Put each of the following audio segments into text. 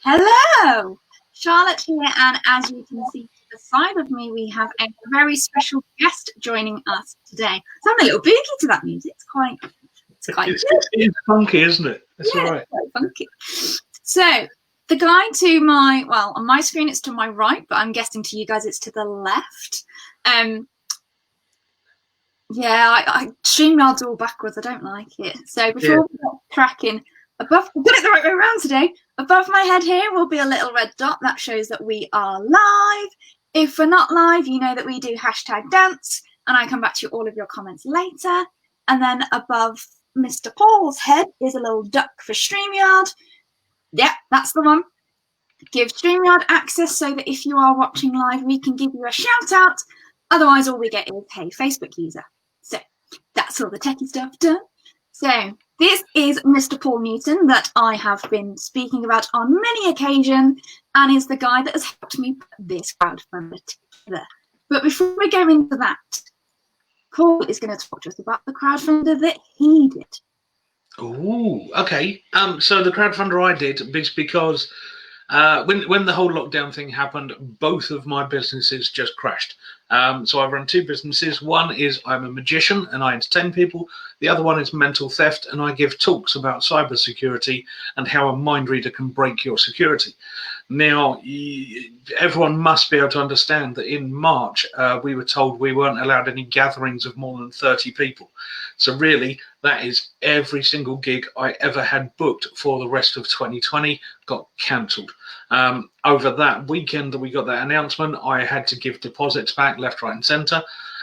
Hello, Charlotte here, and as you can see to the side of me, we have a very special guest joining us today. So I'm a little boogie to that music. It's quite It's funky, isn't it? That's yeah, all right. it's quite funky. So the guy to my on my screen it's to my right, but I'm guessing to you guys it's to the left. I StreamYard's all backwards. I don't like it. So before we get cracking, I've got it the right way around today. Above my head here will be a little red dot that shows that we are live. If we're not live, you know that we do #dance, and I come back to all of your comments later. And then above Mr. Paul's head is a little duck for StreamYard. Yeah, that's the one. Give StreamYard access so that if you are watching live, we can give you a shout out. Otherwise, all we get is, hey, Facebook user. So that's all the techie stuff done. So this is Mr. Paul Newton that I have been speaking about on many occasions and is the guy that has helped me put this crowdfunder together. But before we go into that, Paul is going to talk to us about the crowdfunder that he did. Oh, okay. So the crowdfunder I did is because when the whole lockdown thing happened, both of my businesses just crashed. So I run two businesses. One is I'm a magician and I entertain people. The other one is mental theft, and I give talks about cybersecurity and how a mind reader can break your security. Now, everyone must be able to understand that in March, we were told we weren't allowed any gatherings of more than 30 people. So really, that is every single gig I ever had booked for the rest of 2020 got cancelled. Over that weekend that we got that announcement, I had to give deposits back left, right and centre.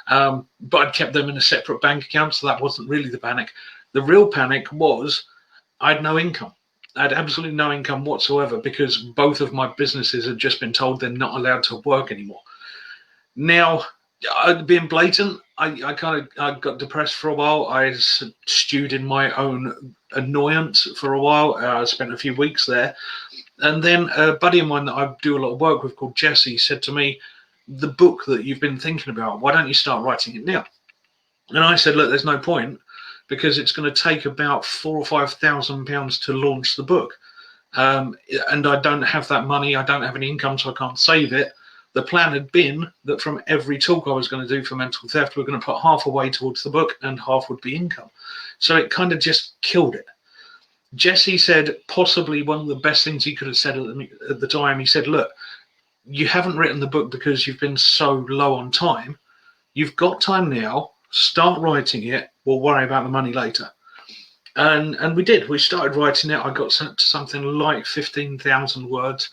But I'd kept them in a separate bank account, so that wasn't really the panic. The real panic was I had no income. I had absolutely no income whatsoever because both of my businesses had just been told they're not allowed to work anymore. Now, being blatant, I got depressed for a while. I stewed in my own annoyance for a while. I spent a few weeks there. And then a buddy of mine that I do a lot of work with called Jesse said to me, the book that you've been thinking about, why don't you start writing it now? And I said, look, there's no point because it's going to take about £4,000 or £5,000 to launch the book. And I don't have that money. I don't have any income, so I can't save it. The plan had been that from every talk I was going to do for mental theft, we're going to put half away towards the book and half would be income. So it kind of just killed it. Jesse said possibly one of the best things he could have said at the time. He said, look, you haven't written the book because you've been so low on time. You've got time now. Start writing it. We'll worry about the money later. And we did. We started writing it. I got to something like 15,000 words.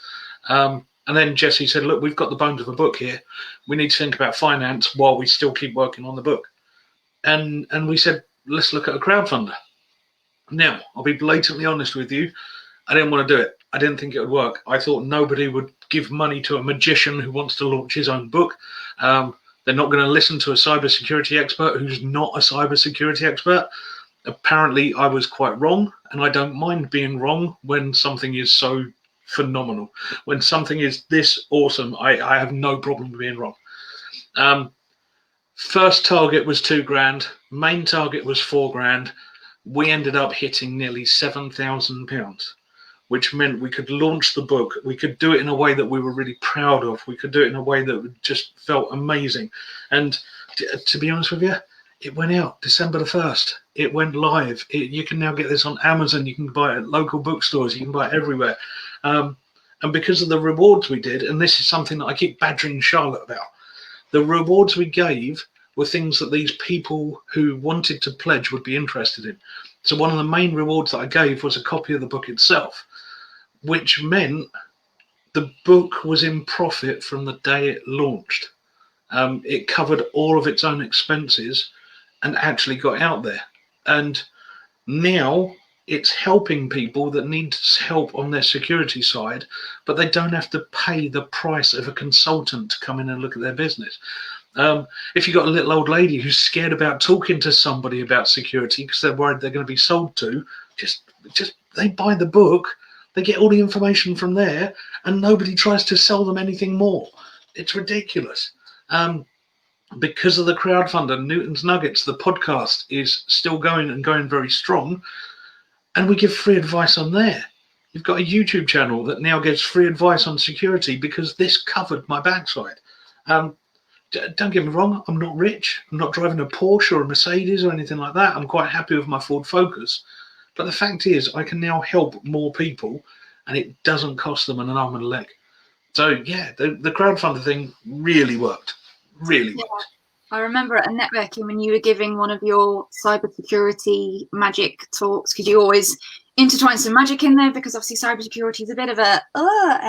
And then Jesse said, look, we've got the bones of a book here. We need to think about finance while we still keep working on the book. And we said, let's look at a crowdfunder. Now, I'll be blatantly honest with you. I didn't want to do it. I didn't think it would work. I thought nobody would give money to a magician who wants to launch his own book. They're not going to listen to a cybersecurity expert who's not a cybersecurity expert. Apparently, I was quite wrong, and I don't mind being wrong when something is so phenomenal. When something is this awesome, I have no problem being wrong. First target was £2,000. Main target was £4,000. We ended up hitting nearly £7,000, which meant we could launch the book. We could do it in a way that we were really proud of. We could do it in a way that just felt amazing. And to be honest with you, it went out December the 1st. It went live. You can now get this on Amazon. You can buy it at local bookstores. You can buy it everywhere. And because of the rewards we did, and this is something that I keep badgering Charlotte about, the rewards we gave were things that these people who wanted to pledge would be interested in. So one of the main rewards that I gave was a copy of the book itself, which meant the book was in profit from the day it launched. It covered all of its own expenses and actually got out there. And now it's helping people that need help on their security side, but they don't have to pay the price of a consultant to come in and look at their business. If you've got a little old lady who's scared about talking to somebody about security because they're worried they're going to be sold to, just they buy the book, they get all the information from there, and nobody tries to sell them anything more. It's ridiculous. Because of the crowdfunder, Newton's Nuggets, the podcast is still going and going very strong, and we give free advice on there. You've got a YouTube channel that now gives free advice on security because this covered my backside. Don't get me wrong, I'm not rich. I'm not driving a Porsche or a Mercedes or anything like that. I'm quite happy with my Ford Focus. But the fact is, I can now help more people, and it doesn't cost them an arm and a leg. So yeah, the crowdfunder thing really worked. Really worked. I remember at a networking when you were giving one of your cybersecurity magic talks, because you always intertwine some magic in there, because obviously cybersecurity is a bit of a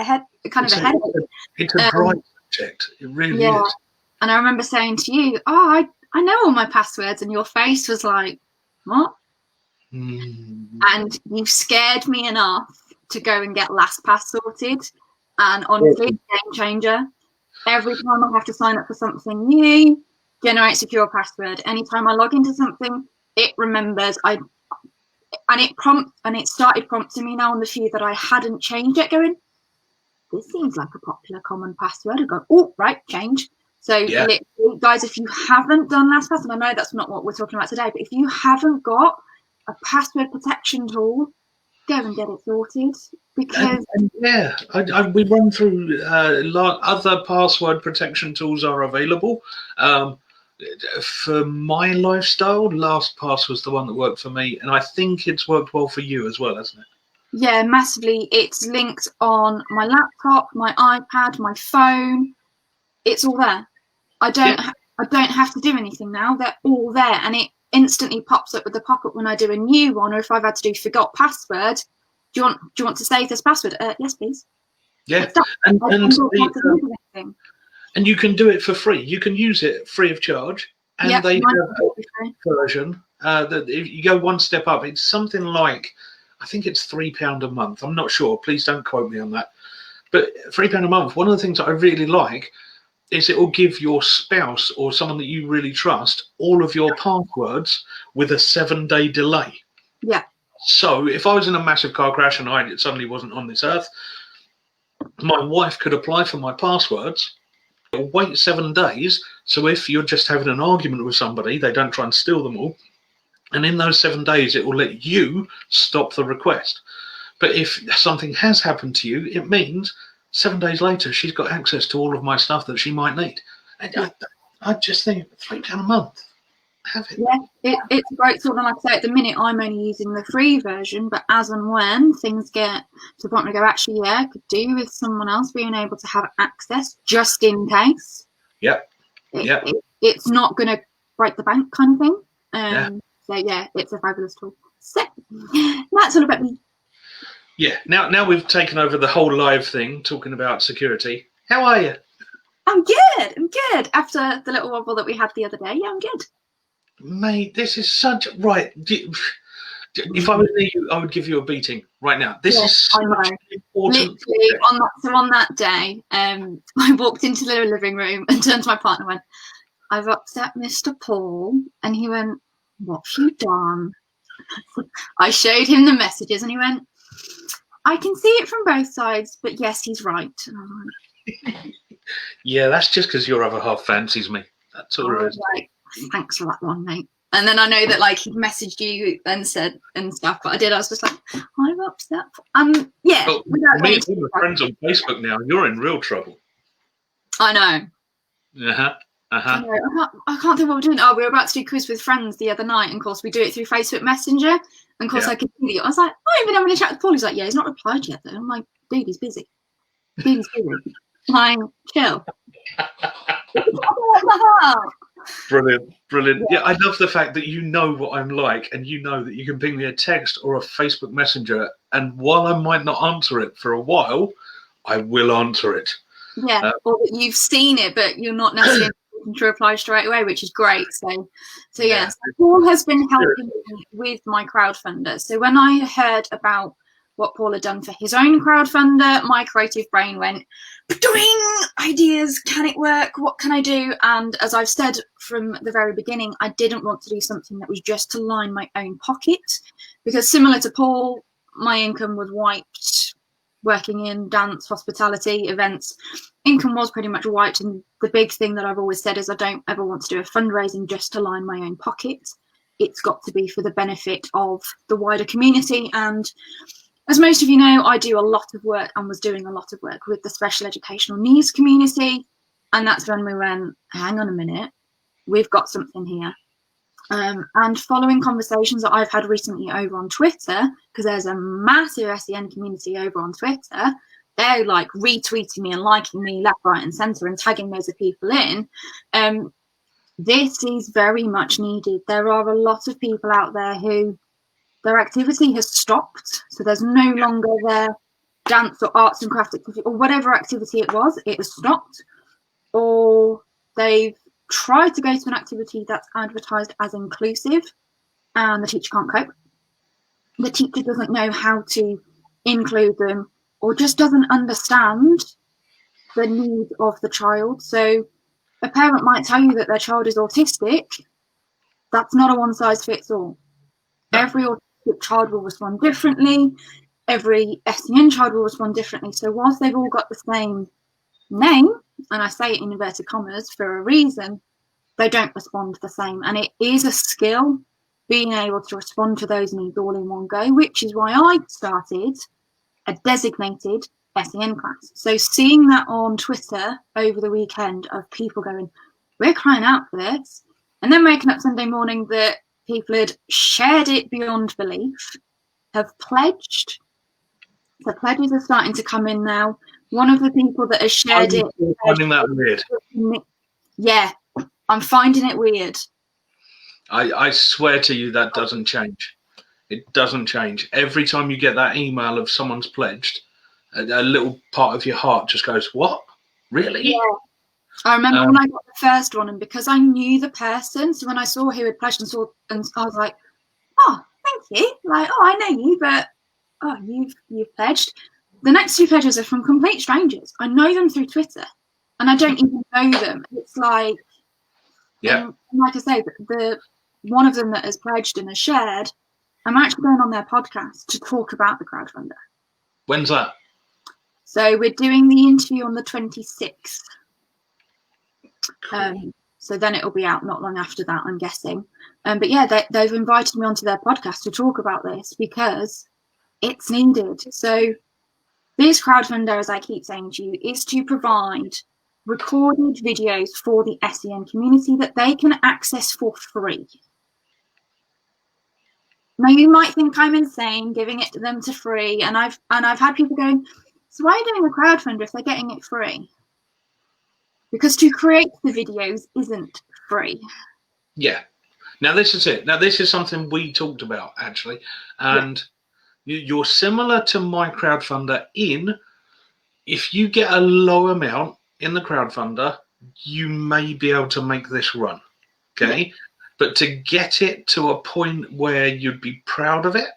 headache. It's a dry subject. It really is. And I remember saying to you, "Oh, I know all my passwords," and your face was like, "What?" And you've scared me enough to go and get LastPass sorted. And honestly, game changer. Every time I have to sign up for something new, generate secure password. Anytime I log into something, it remembers. And it started prompting me now on the few that I hadn't changed yet, going, this seems like a popular common password. I go, oh, right, change. So literally, guys, if you haven't done LastPass, and I know that's not what we're talking about today, but if you haven't got a password protection tool, go and get it sorted. Because we run through other password protection tools are available. For my lifestyle, LastPass was the one that worked for me, and I think it's worked well for you as well, hasn't it? Yeah, massively. It's linked on my laptop, my iPad, my phone. It's all there. I don't have to do anything now. They're all there, and it instantly pops up with the pop-up when I do a new one, or if I've had to do forgot password. Do you want to save this password? Yes, please. Yeah, and you can do it for free. You can use it free of charge, and they have a version that if you go one step up, it's something like, I think it's £3 a month. I'm not sure. Please don't quote me on that. But £3 a month. One of the things that I really like is it will give your spouse or someone that you really trust all of your passwords with a 7-day delay. Yeah. So if I was in a massive car crash and I suddenly wasn't on this earth, my wife could apply for my passwords. It'll wait 7 days. So if you're just having an argument with somebody, they don't try and steal them all. And in those 7 days, it will let you stop the request. But if something has happened to you, it means 7 days later, she's got access to all of my stuff that she might need. And I just think £3 a month. Have it. Yeah, it's a great tool. And like I say, at the minute, I'm only using the free version, but as and when things get to the point where I go, actually, I could do with someone else being able to have access just in case. Yep. It's not going to break the bank kind of thing. So yeah, it's a fabulous tool. So that's all about me. Yeah. Now we've taken over the whole live thing, talking about security. How are you? I'm good. After the little wobble that we had the other day, I'm good. Mate, this is such right. If I was near you, I would give you a beating right now. This is such an important. Literally, on that day, I walked into the living room and turned to my partner and went, I've upset Mr. Paul. And he went, what's you done? I showed him the messages and he went, I can see it from both sides, but yes, he's right. And I was like, yeah, that's just because your other half fancies me. That's all right. Like, thanks for that one, mate. And then I know that like he messaged you and said and stuff, but I was just like, I'm upset. Yeah. Well, me and my friends on Facebook now, you're in real trouble. I know. I can't think what we're doing. Oh, we were about to do quiz with friends the other night, and of course we do it through Facebook Messenger. And of course I could see you. I was like, oh, you've been having a chat with Paul. He's like, yeah, he's not replied yet though. I'm like, dude, he's busy. Like, chill. Brilliant. Yeah, I love the fact that you know what I'm like, and you know that you can ping me a text or a Facebook Messenger, and while I might not answer it for a while, I will answer it. Yeah, or that you've seen it, but you're not necessarily to reply straight away, which is great. So yes, Paul has been helping me with my crowdfunder. So when I heard about what Paul had done for his own crowdfunder, my creative brain went, doing ideas, can it work? What can I do? And as I've said from the very beginning, I didn't want to do something that was just to line my own pocket, because similar to Paul, my income was wiped working in dance, hospitality, events. Income was pretty much wiped, and the big thing that I've always said is I don't ever want to do a fundraising just to line my own pocket. It's got to be for the benefit of the wider community. And as most of you know, I do a lot of work and was doing a lot of work with the special educational needs community. And that's when we went, hang on a minute, we've got something here. And following conversations that I've had recently over on Twitter, because there's a massive SEN community over on Twitter, they're like retweeting me and liking me left, right, and centre and tagging loads of people in. This is very much needed. There are a lot of people out there who their activity has stopped, so there's no longer their dance or arts and craft activity or whatever activity it has stopped, or they've tried to go to an activity that's advertised as inclusive and the teacher can't cope. The teacher doesn't know how to include them or just doesn't understand the need of the child. So a parent might tell you that their child is autistic. That's not a one size fits all. No. Every autistic child will respond differently. Every SEN child will respond differently. So whilst they've all got the same name, and I say it in inverted commas for a reason, they don't respond the same. And it is a skill being able to respond to those needs all in one go, which is why I started a designated SEN class. So seeing that on Twitter over the weekend of people going, we're crying out for this, and then waking up Sunday morning that people had shared it beyond belief, have pledged. The pledges are starting to come in now. One of the people that has shared it. Finding that weird. Yeah, I'm finding it weird. I swear to you that doesn't change. It doesn't change. Every time you get that email of someone's pledged, a little part of your heart just goes, what? Really? Yeah. I remember when I got the first one, and because I knew the person, so when I saw who had pledged and I was like, oh, thank you. Like, oh, I know you, but oh, you've pledged. The next two pledges are from complete strangers. I know them through Twitter, and I don't even know them. It's like, yeah. Like I say, the one of them that has pledged and has shared, I'm actually going on their podcast to talk about the crowdfunder. When's that? So we're doing the interview on the 26th. Cool. So then it'll be out not long after that, I'm guessing. But yeah, they've invited me onto their podcast to talk about this because it's needed. So this crowdfunder, as I keep saying to you, is to provide recorded videos for the SEN community that they can access for free. Now you might think I'm insane giving it to them for free, and I've had people going, so why are you doing a crowdfunder if they're getting it free? Because to create the videos isn't free. Yeah. Now this is it. Now this is something we talked about actually, and you're similar to my crowdfunder in if you get a low amount in the crowdfunder, you may be able to make this run. Okay. Yeah. But to get it to a point where you'd be proud of it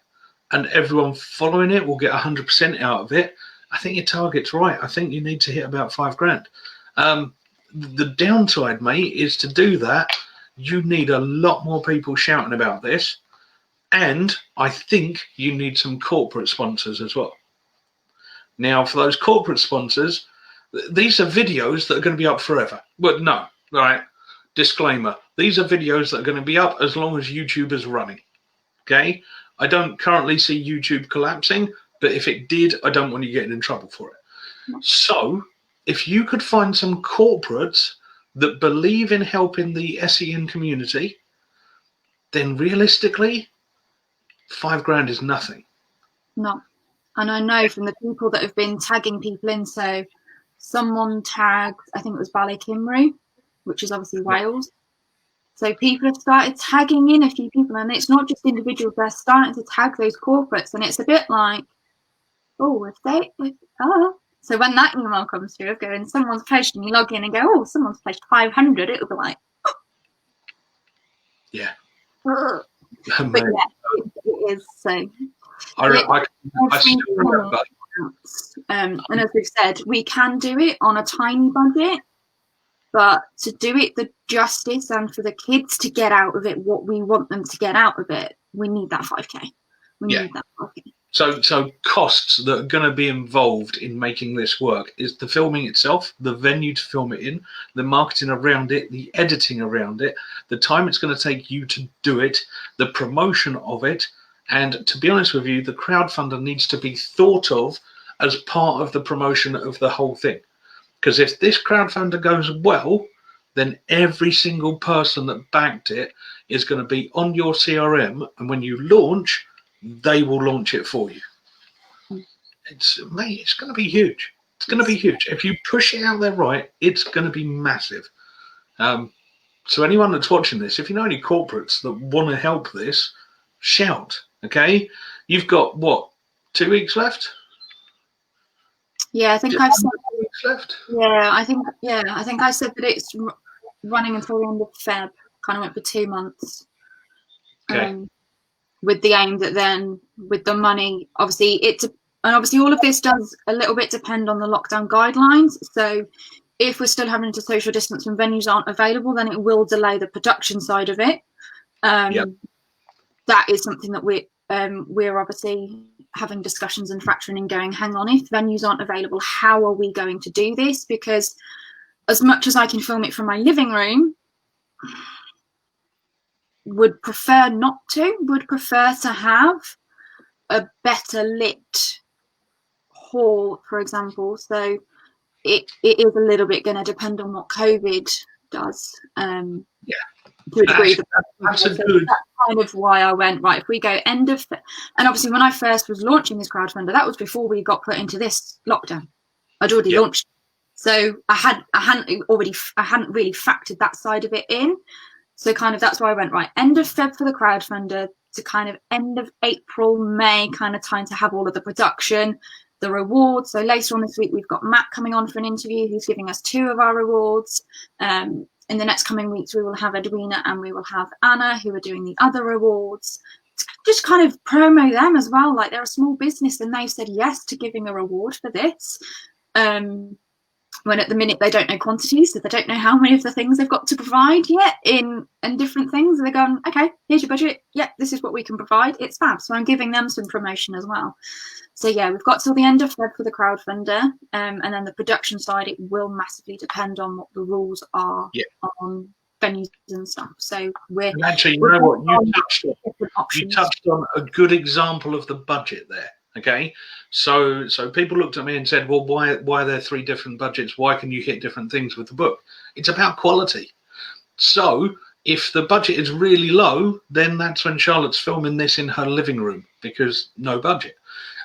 and everyone following it will get 100% out of it, I think your target's right. I think you need to hit about $5,000. The downside, mate, is to do that, you need a lot more people shouting about this. And I think you need some corporate sponsors as well. Now, for those corporate sponsors, these are videos that are going to be up forever. But no, right? Disclaimer. These are videos that are going to be up as long as YouTube is running. Okay? I don't currently see YouTube collapsing, but if it did, I don't want you getting in trouble for it. So, if you could find some corporates that believe in helping the SEN community, then realistically, $5,000 is nothing. No. And I know from the people that have been tagging people in, so someone tagged, I think it was Bally Cymru, which is obviously Wales. So people have started tagging in a few people, and it's not just individuals, they're starting to tag those corporates, and it's a bit like, oh, So when that email comes through of going, someone's pledged, and you log in and go, oh, someone's pledged 500, it'll be like, oh. Yeah. But yeah, it is. So I still remember. And as we've said, we can do it on a tiny budget, but to do it the justice and for the kids to get out of it what we want them to get out of it, we need that 5K. We need that 5K. So costs that are going to be involved in making this work is the filming itself, the venue to film it in, the marketing around it, the editing around it, the time it's going to take you to do it, the promotion of it, And to be honest with you, the crowdfunder needs to be thought of as part of the promotion of the whole thing. Because if this crowdfunder goes well, then every single person that backed it is going to be on your CRM. And when you launch, they will launch it for you. It's going to be huge. It's going to be huge. If you push it out there right, it's going to be massive. So anyone that's watching this, if you know any corporates that want to help this, shout. Okay, you've got what, 2 weeks left? Yeah, I think Just I've said. 2 weeks left. Yeah, I think I said that it's running until the end of Feb. Kind of went for 2 months. Okay. With the aim that then, with the money, obviously all of this does a little bit depend on the lockdown guidelines. So if we're still having to social distance and venues aren't available, then it will delay the production side of it. Yep. That is something that we're obviously having discussions and factoring in, going, hang on, if venues aren't available, how are we going to do this? Because as much as I can film it from my living room, would prefer to have a better lit hall, for example. So it is a little bit going to depend on what COVID does. To a degree. That's kind of why I went, right, if we go end of, and obviously when I first was launching this crowdfunder, that was before we got put into this lockdown. I'd already launched, so I hadn't really factored that side of it in. So kind of that's why I went, right, end of Feb for the crowdfunder to kind of end of April, May kind of time to have all of the production, the rewards. So later on this week, we've got Matt coming on for an interview who's giving us 2 of our rewards. In the next coming weeks, we will have Edwina and we will have Anna, who are doing the other rewards. Just kind of promo them as well. Like, they're a small business and they've said yes to giving a reward for this. When at the minute they don't know quantities, so they don't know how many of the things they've got to provide yet in different things. They're going, okay, here's your budget. Yeah, this is what we can provide. It's fab. So I'm giving them some promotion as well. So yeah, we've got till the end of Feb for the crowdfunder, and then the production side, it will massively depend on what the rules are on venues and stuff. So we're and actually, you know what, you touched on a good example of the budget there. Okay, so people looked at me and said, well, why are there 3 different budgets? Why can you hit different things with the book? It's about quality. So if the budget is really low, then that's when Charlotte's filming this in her living room, because no budget.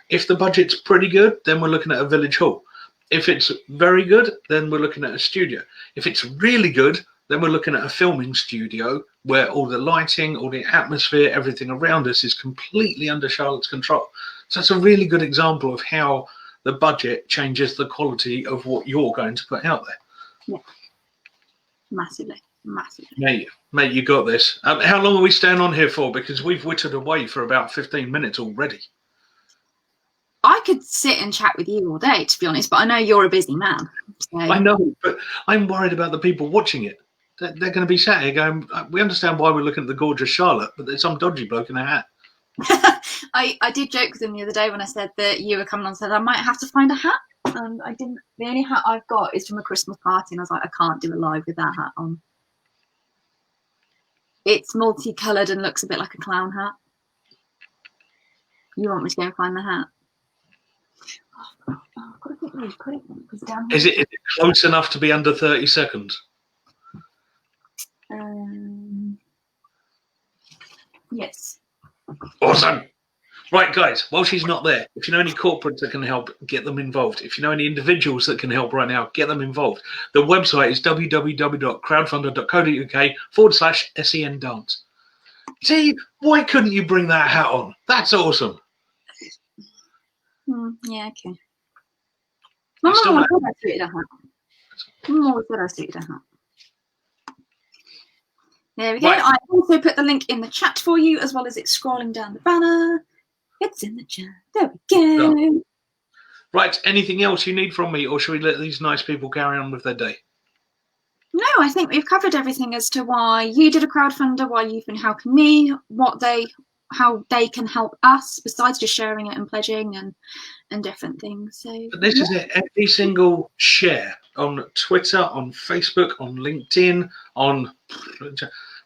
If the budget's pretty good, then we're looking at a village hall. If it's very good, then we're looking at a studio. If it's really good, then we're looking at a filming studio where all the lighting, all the atmosphere, everything around us is completely under Charlotte's control. So it's a really good example of how the budget changes the quality of what you're going to put out there. Yeah, massively. Mate, you got this. How long are we staying on here for? Because we've whittled away for about 15 minutes already. I could sit and chat with you all day, to be honest, but I know you're a busy man. So. I know, but I'm worried about the people watching it. They're going to be sat here going, we understand why we're looking at the gorgeous Charlotte, but there's some dodgy bloke in a hat. I did joke with him the other day when I said that you were coming on and said I might have to find a hat. And I didn't. The only hat I've got is from a Christmas party, and I was like, I can't do a live with that hat on. It's multicoloured and looks a bit like a clown hat. You want me to go and find the hat? I've got to get really put it down here. Is it close enough to be under 30 seconds? Yes. Awesome. Right, guys, while she's not there, if you know any corporates that can help, get them involved. If you know any individuals that can help right now, get them involved. The website is www.crowdfunder.co.uk/SEN dance. See, why couldn't you bring that hat on? That's awesome. Yeah, okay. My mum said I suited a hat. My mum said I suited a hat. There we go. Right. I also put the link in the chat for you, as well as it's scrolling down the banner. It's in the chat. There we go. No. Right. Anything else you need from me, or should we let these nice people carry on with their day? No, I think we've covered everything as to why you did a crowdfunder, why you've been helping me, how they can help us, besides just sharing it and pledging and different things. So but this is it. Every single share on Twitter, on Facebook, on LinkedIn, on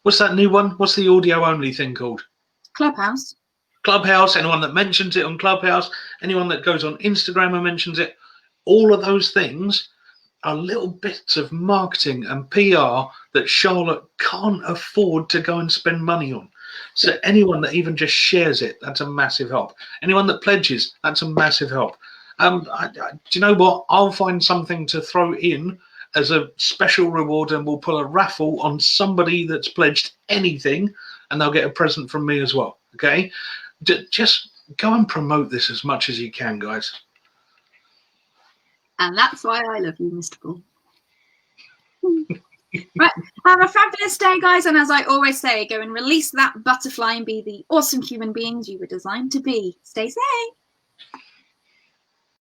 what's that new one? What's the audio only thing called? Clubhouse. Clubhouse, anyone that mentions it on Clubhouse, anyone that goes on Instagram and mentions it, all of those things are little bits of marketing and PR that Charlotte can't afford to go and spend money on. So anyone that even just shares it, that's a massive help. Anyone that pledges, that's a massive help. Do you know what? I'll find something to throw in as a special reward, and we'll pull a raffle on somebody that's pledged anything, and they'll get a present from me as well. Okay? Just go and promote this as much as you can, guys. And that's why I love you, Mr. Paul. Right, have a fabulous day, guys. And as I always say, go and release that butterfly and be the awesome human beings you were designed to be. Stay safe.